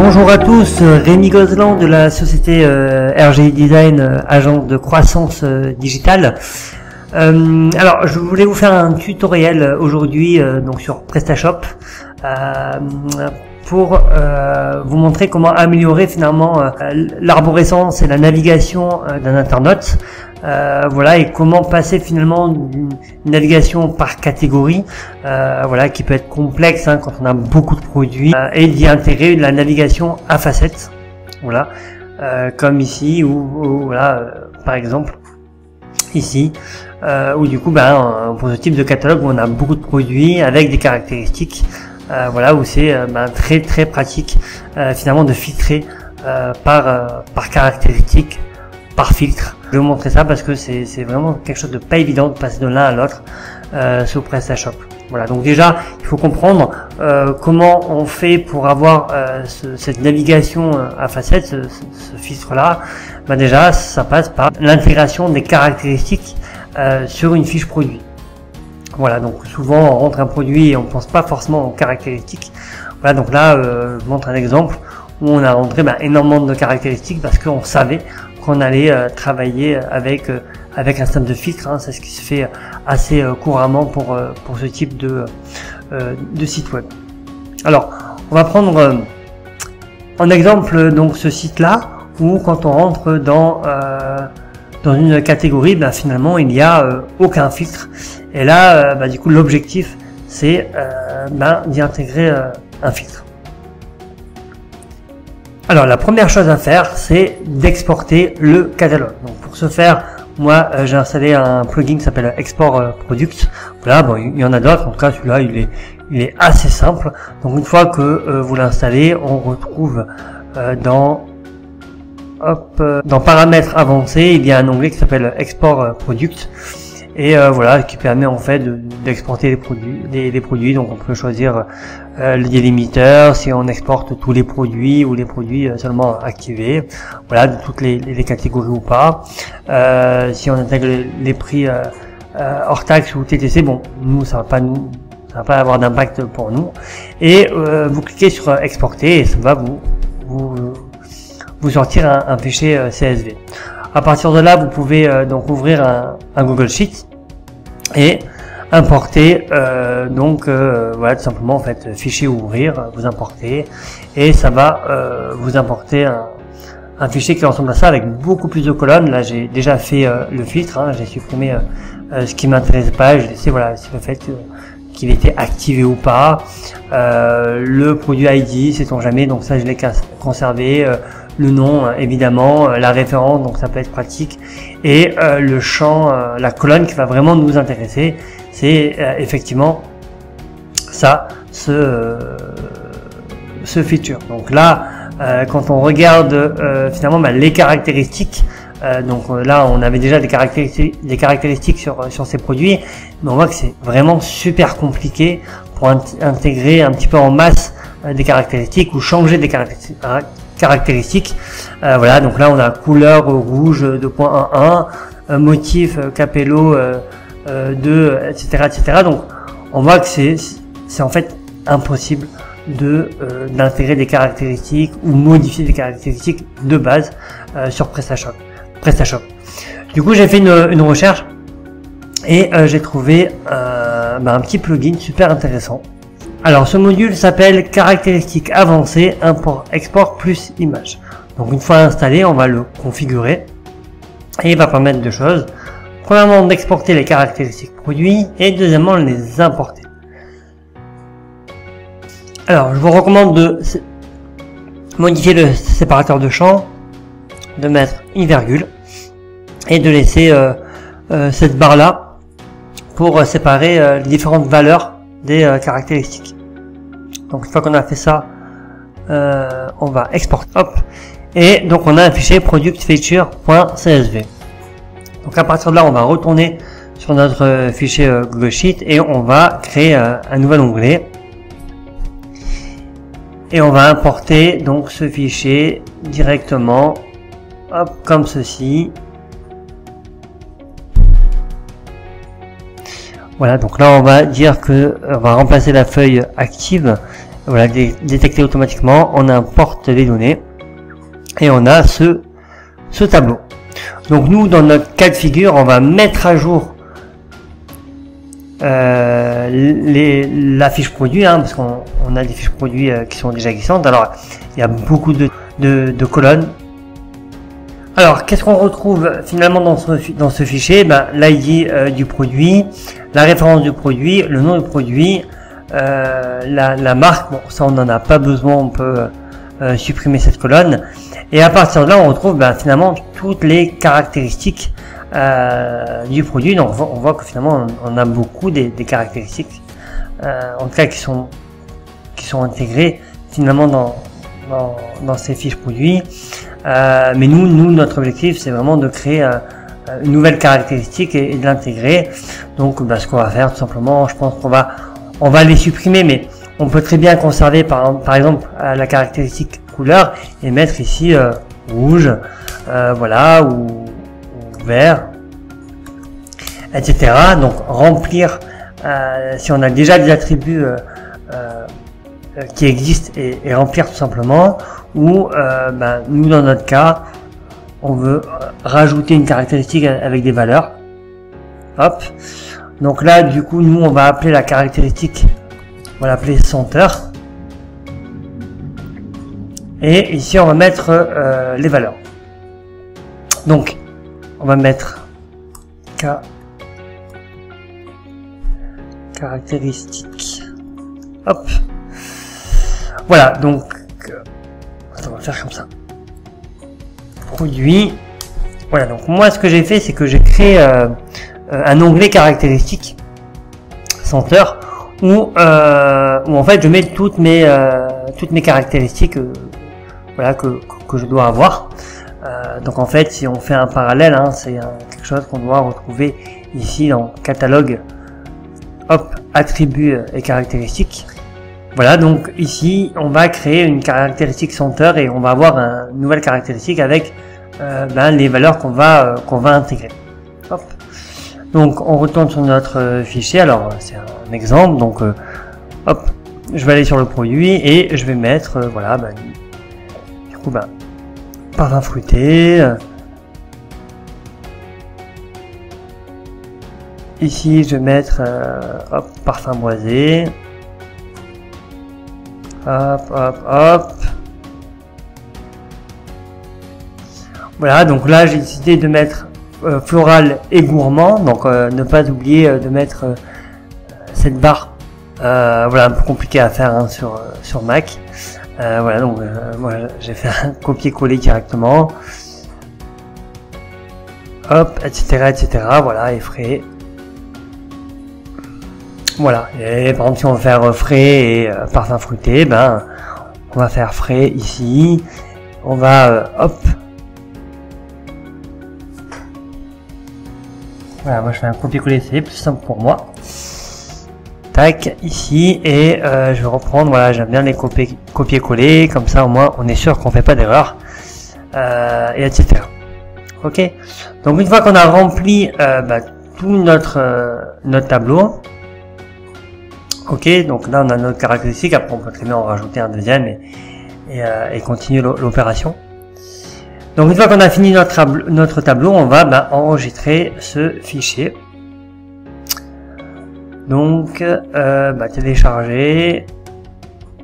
Bonjour à tous, Rémi Gozlan de la société RGI Design, agence de croissance digitale. Alors, je voulais vous faire un tutoriel aujourd'hui donc sur PrestaShop pour vous montrer comment améliorer finalement l'arborescence et la navigation d'un internaute. Voilà, et comment passer finalement d'une navigation par catégorie, voilà, qui peut être complexe quand on a beaucoup de produits, et d'y intégrer la navigation à facettes, voilà, comme ici ou voilà, par exemple ici, où du coup, pour ce type de catalogue où on a beaucoup de produits avec des caractéristiques, voilà, où c'est très pratique finalement de filtrer par caractéristique, par filtre. Je vais vous montrer ça parce que c'est vraiment quelque chose de pas évident de passer de l'un à l'autre sur PrestaShop. Voilà, donc déjà il faut comprendre comment on fait pour avoir cette navigation à facettes, ce filtre là. Déjà ça passe par l'intégration des caractéristiques sur une fiche produit. Voilà, donc souvent on rentre un produit et on pense pas forcément aux caractéristiques. Voilà, donc là je vous montre un exemple où on a rentré énormément de caractéristiques parce qu'on savait qu'on allait travailler avec un système de filtre, c'est ce qui se fait assez couramment pour ce type de site web. Alors, on va prendre en exemple donc ce site-là où quand on rentre dans une catégorie, finalement il n'y a aucun filtre. Et là, du coup, l'objectif c'est d'y intégrer un filtre. Alors la première chose à faire, c'est d'exporter le catalogue. Donc pour ce faire, moi j'ai installé un plugin qui s'appelle Export Product. Voilà, il y en a d'autres. En tout cas, celui-là il est assez simple. Donc une fois que vous l'installez, on retrouve dans paramètres avancés, il y a un onglet qui s'appelle Export Product. Et voilà, qui permet en fait d'exporter les produits. Donc on peut choisir le délimiteur, si on exporte tous les produits ou les produits seulement activés, voilà, de toutes les catégories ou pas. Si on intègre les prix hors taxe ou TTC, bon, nous ça va pas avoir d'impact pour nous. Et vous cliquez sur exporter et ça va vous sortir un fichier CSV. À partir de là, vous pouvez donc ouvrir un Google Sheet et importer voilà, tout simplement en fait fichier ouvrir, vous importez et ça va vous importer un fichier qui ressemble à ça avec beaucoup plus de colonnes. Là, j'ai déjà fait le filtre, j'ai supprimé ce qui m'intéresse pas, j'ai laissé voilà le fait qu'il était activé ou pas, le produit ID, sait-on jamais, donc ça je l'ai conservé. Le nom évidemment, la référence, donc ça peut être pratique, et le champ, la colonne qui va vraiment nous intéresser, c'est effectivement ça, ce feature. Donc là, quand on regarde finalement les caractéristiques, donc là on avait déjà des caractéristiques sur ces produits, mais on voit que c'est vraiment super compliqué pour intégrer un petit peu en masse des caractéristiques ou changer des caractéristiques. Voilà, donc là on a couleur rouge 2.11, motif capello 2, etc. Donc on voit que c'est en fait impossible d'intégrer des caractéristiques ou modifier des caractéristiques de base sur PrestaShop. Du coup j'ai fait une recherche et j'ai trouvé un petit plugin super intéressant. Alors ce module s'appelle caractéristiques avancées import export plus image. Donc une fois installé, on va le configurer et il va permettre deux choses. Premièrement, d'exporter les caractéristiques produits et deuxièmement les importer. Alors je vous recommande de modifier le séparateur de champ, de mettre une virgule et de laisser cette barre là pour séparer les différentes valeurs des caractéristiques. Donc une fois qu'on a fait ça, on va exporter, hop, et donc on a un fichier productfeature.csv. Donc à partir de là, on va retourner sur notre fichier Google Sheet et on va créer un nouvel onglet et on va importer donc ce fichier directement, hop, comme ceci. Voilà, donc là on va dire que on va remplacer la feuille active voilà, détecté automatiquement. On importe les données et on a ce tableau. Donc nous, dans notre cas de figure, on va mettre à jour la fiche produit, hein, parce qu'on a des fiches produits qui sont déjà existantes. Alors il y a beaucoup de colonnes. Alors qu'est-ce qu'on retrouve finalement dans ce fichier? L'ID du produit, la référence du produit, le nom du produit, la marque. Bon, ça on n'en a pas besoin, on peut supprimer cette colonne. Et à partir de là, on retrouve finalement toutes les caractéristiques du produit. Donc on voit que finalement on a beaucoup des caractéristiques, en tout cas qui sont intégrées finalement dans ces fiches produits. Mais nous notre objectif c'est vraiment de créer une nouvelle caractéristique et de l'intégrer. Donc ce qu'on va faire tout simplement, je pense qu'on va les supprimer, mais on peut très bien conserver par exemple la caractéristique couleur et mettre ici rouge, voilà, ou vert, etc. Donc remplir, si on a déjà des attributs qui existent, et remplir tout simplement, ou nous dans notre cas on veut rajouter une caractéristique avec des valeurs. Hop, donc là du coup nous on va appeler la caractéristique, on va l'appeler senteur, et ici on va mettre les valeurs. Donc on va mettre caractéristique, hop, voilà. Donc on va faire comme ça, produit, voilà. Donc moi ce que j'ai fait, c'est que j'ai créé un onglet caractéristiques senteur où en fait je mets toutes mes caractéristiques voilà, que je dois avoir. Donc en fait si on fait un parallèle, hein, c'est quelque chose qu'on doit retrouver ici dans catalogue, hop, attributs et caractéristiques. Voilà, donc ici on va créer une caractéristique senteur et on va avoir une nouvelle caractéristique avec les valeurs qu'on va intégrer. Hop. Donc on retourne sur notre fichier. Alors c'est un exemple, donc hop, je vais aller sur le produit et je vais mettre voilà, du coup parfum fruité. Ici je vais mettre hop, parfum boisé. Hop, hop, hop. Voilà, donc là j'ai décidé de mettre floral et gourmand. Donc ne pas oublier de mettre cette barre. Voilà, un peu compliqué à faire, hein, sur Mac. Voilà, donc moi j'ai fait un copier-coller directement. Hop, etc., etc. Voilà, et frais. Voilà, et par exemple si on veut faire frais et parfum fruité, on va faire frais ici, on va hop, voilà, moi je fais un copier-coller, c'est plus simple pour moi, tac, ici, et je vais reprendre, voilà, j'aime bien les copier-coller, comme ça au moins on est sûr qu'on fait pas d'erreur, et etc. Ok, donc une fois qu'on a rempli tout notre tableau. Ok, donc là on a notre caractéristique, après on peut très bien en rajouter un deuxième et continuer l'opération. Donc une fois qu'on a fini notre tableau, on va enregistrer ce fichier. Donc télécharger,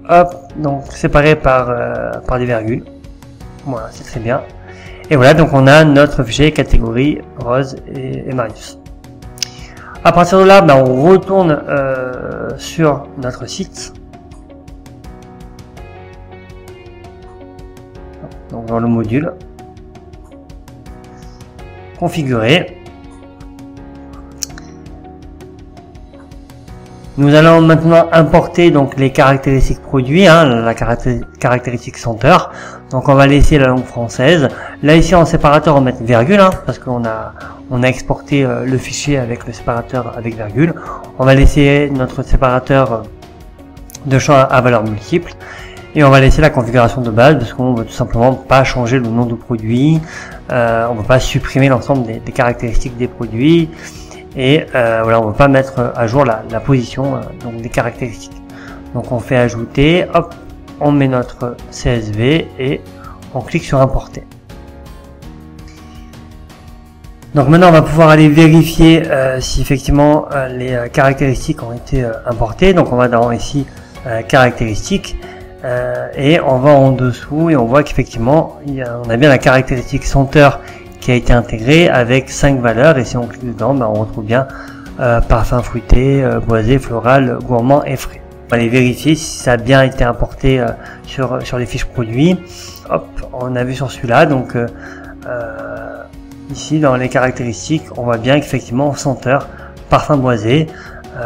hop, donc séparé par des virgules. Voilà, c'est très bien. Et voilà, donc on a notre fichier catégorie Rose et Marius. À partir de là, on retourne sur notre site. Donc dans le module configurer. Nous allons maintenant importer donc les caractéristiques produits, hein, la caractéristique senteur. Donc on va laisser la langue française. Là ici en séparateur on va mettre virgule, hein, parce qu'on a exporté le fichier avec le séparateur avec virgule. On va laisser notre séparateur de champ à valeur multiple. Et on va laisser la configuration de base parce qu'on veut tout simplement pas changer le nom du produit. On ne veut pas supprimer l'ensemble des caractéristiques des produits. Et voilà, on ne veut pas mettre à jour la position donc des caractéristiques. Donc on fait ajouter, hop, on met notre CSV et on clique sur importer. Donc maintenant on va pouvoir aller vérifier si effectivement les caractéristiques ont été importées. Donc on va dans ici caractéristiques et on va en dessous et on voit qu'effectivement on a bien la caractéristique senteur qui a été intégrée avec 5 valeurs, et si on clique dedans, on retrouve bien parfum fruité, boisé, floral, gourmand et frais. On va aller vérifier si ça a bien été importé sur les fiches produits. Hop, on a vu sur celui-là, donc ici dans les caractéristiques, on voit bien qu'effectivement senteur, parfum boisé.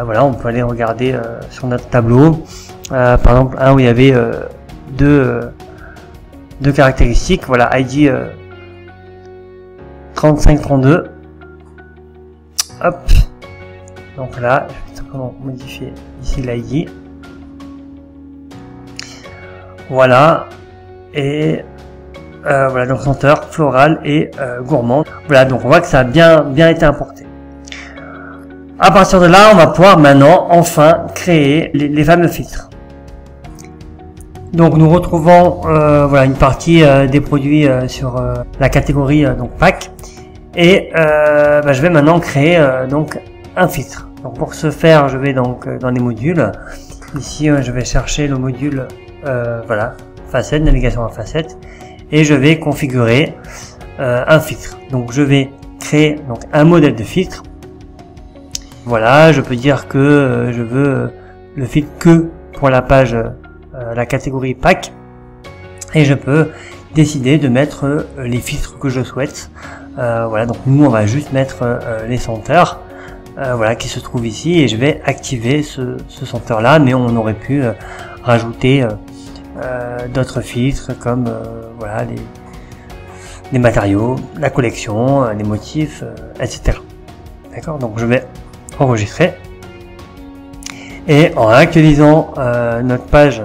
Voilà, on peut aller regarder sur notre tableau, par exemple un où il y avait deux caractéristiques. Voilà, ID 3532. Hop, donc là je vais simplement modifier ici l'ID. Voilà, et voilà, donc senteur, floral et gourmand. Voilà, donc on voit que ça a bien été importé. À partir de là, on va pouvoir maintenant enfin créer les fameux filtres. Donc nous retrouvons voilà une partie des produits sur la catégorie donc pack, et je vais maintenant créer donc un filtre. Donc pour ce faire, je vais donc dans les modules. Ici, je vais chercher le module voilà, facette, navigation à facette, et je vais configurer un filtre. Donc je vais créer donc un modèle de filtre. Voilà, je peux dire que je veux le filtre que pour la page, la catégorie pack, et je peux décider de mettre les filtres que je souhaite. Voilà, donc nous on va juste mettre les senteurs. Voilà, qui se trouve ici, et je vais activer ce senteur là, mais on aurait pu rajouter d'autres filtres comme voilà les matériaux, la collection, les motifs, etc. D'accord, donc je vais enregistrer, et en actualisant notre page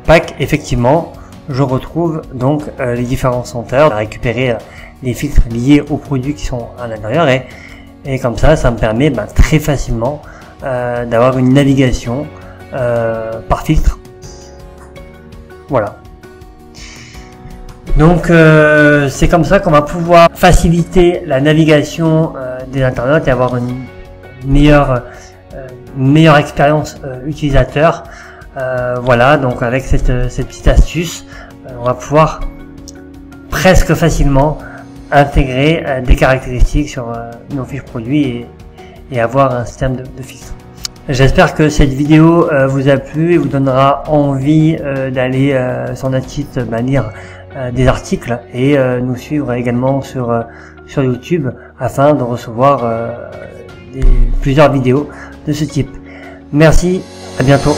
pack, effectivement je retrouve donc les différents senteurs, récupérer les filtres liés aux produits qui sont à l'intérieur, et comme ça me permet très facilement d'avoir une navigation par filtre. Voilà. Donc c'est comme ça qu'on va pouvoir faciliter la navigation des internautes et avoir une meilleure expérience utilisateur. Voilà, donc avec cette petite astuce, on va pouvoir presque facilement intégrer des caractéristiques sur nos fiches produits et avoir un système de filtres. J'espère que cette vidéo vous a plu et vous donnera envie d'aller sur notre site lire des articles et nous suivre également sur YouTube afin de recevoir plusieurs vidéos de ce type. Merci, à bientôt.